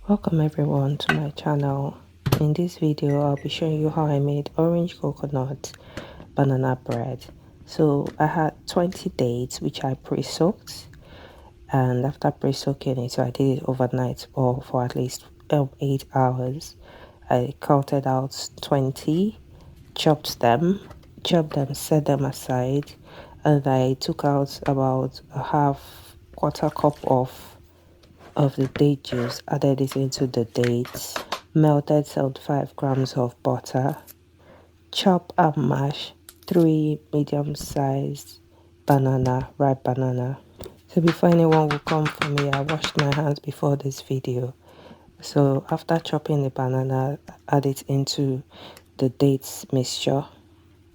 Welcome everyone to my channel. In this video I'll be showing you how I made orange coconut banana bread. So I had 20 dates which I pre-soaked, and after pre-soaking it, so I did it overnight or for at least 8 hours. I counted out 20, chopped them, set them aside, and I took out about a quarter cup of the date juice, added it into the dates, melted 75 grams of butter, chop and mash 3 medium-sized ripe banana. So before anyone will come for me, I washed my hands before this video. So after chopping the banana, add it into the dates mixture.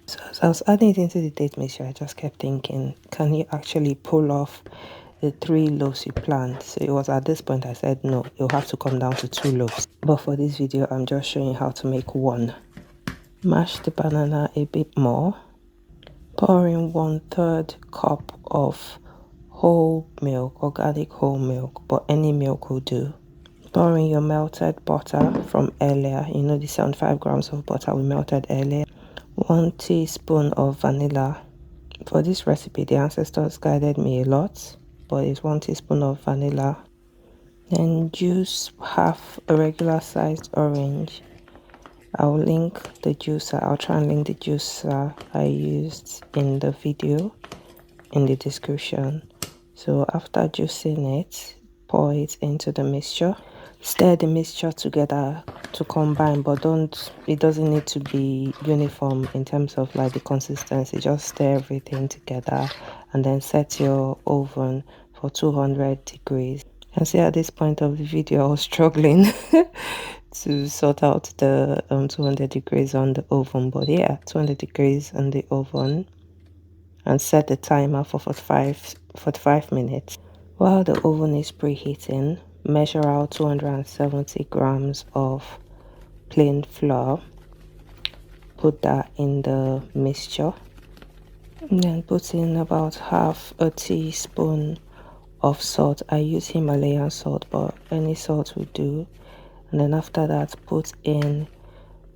So as I was adding it into the date mixture, I just kept thinking, can you actually pull off the 3 loaves you planned? So it was at this point I said no, you'll have to come down to 2 loaves. But for this video, I'm just showing you how to make 1. Mash the banana a bit more. Pour in 1/3 cup of whole milk, organic whole milk, but any milk will do. Pour in your melted butter from earlier, you know the 75 grams of butter we melted earlier. 1 teaspoon of vanilla. For this recipe, the ancestors guided me a lot, but it's 1 teaspoon of vanilla. Then juice half a regular sized orange. I'll link the juicer. I'll try and link the juicer I used in the video in the description. So after juicing it, pour it into the mixture. Stir the mixture together to combine, but it doesn't need to be uniform in terms of like the consistency. Just stir everything together and then set your oven for 200 degrees. And see, at this point of the video I was struggling to sort out the 200 degrees on the oven, but yeah, 200 degrees on the oven, and set the timer for 45 minutes. While the oven is preheating, measure out 270 grams of plain flour. Put that in the mixture, and then put in about half a teaspoon of salt. I use Himalayan salt, but any salt will do. And then after that, put in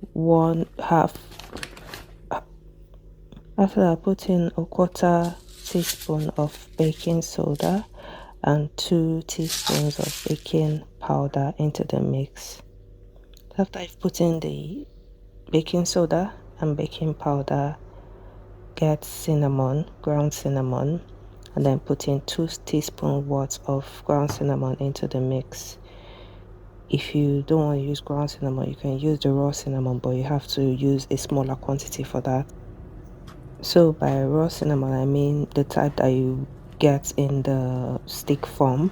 put in a 1/4 teaspoon of baking soda and 2 teaspoons of baking powder into the mix. After I've put in the baking soda and baking powder, get ground cinnamon, and then put in 2 teaspoons worth of ground cinnamon into the mix. If you don't want to use ground cinnamon, you can use the raw cinnamon, but you have to use a smaller quantity for that. So by raw cinnamon, I mean the type that you get in the stick form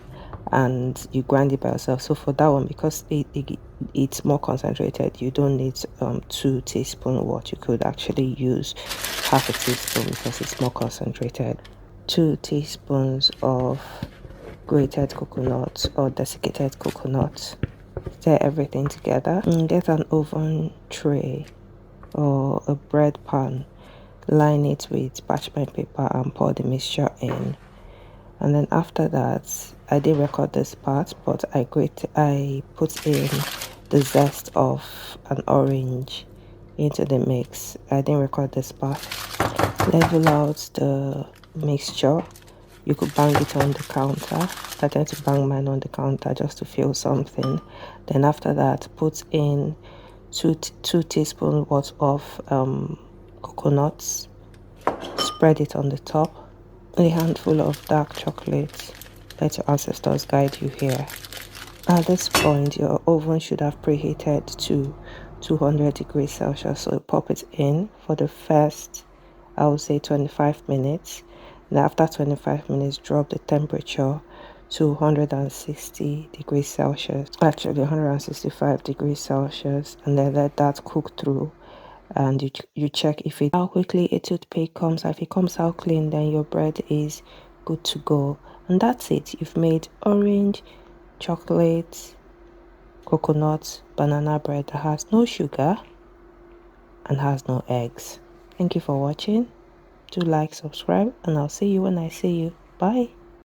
and you grind it by yourself. So for that one, because it's more concentrated, you don't need 2 teaspoons worth. You could actually use half a teaspoon because it's more concentrated. 2 teaspoons of grated coconut or desiccated coconut. Stir everything together and get an oven tray or a bread pan. Line it with parchment paper and pour the mixture in. And then after that, I didn't record this part, but I put in the zest of an orange into the mix. I didn't record this part. Level out the mixture. You could bang it on the counter. I tend to bang mine on the counter just to feel something. Then after that, put in 2 teaspoons worth of coconuts. Spread it on the top. A handful of dark chocolate. Let your ancestors guide you here. At this point, your oven should have preheated to 200 degrees Celsius. So pop it in for the first, I would say, 25 minutes. And after 25 minutes, drop the temperature to 160 degrees Celsius. Actually, 165 degrees Celsius. And then let that cook through. And you check how quickly a toothpick comes out. If it comes out clean, then your bread is good to go. And that's it. You've made orange, chocolate, coconut, banana bread that has no sugar and has no eggs. Thank you for watching. Do like, subscribe, and I'll see you when I see you. Bye.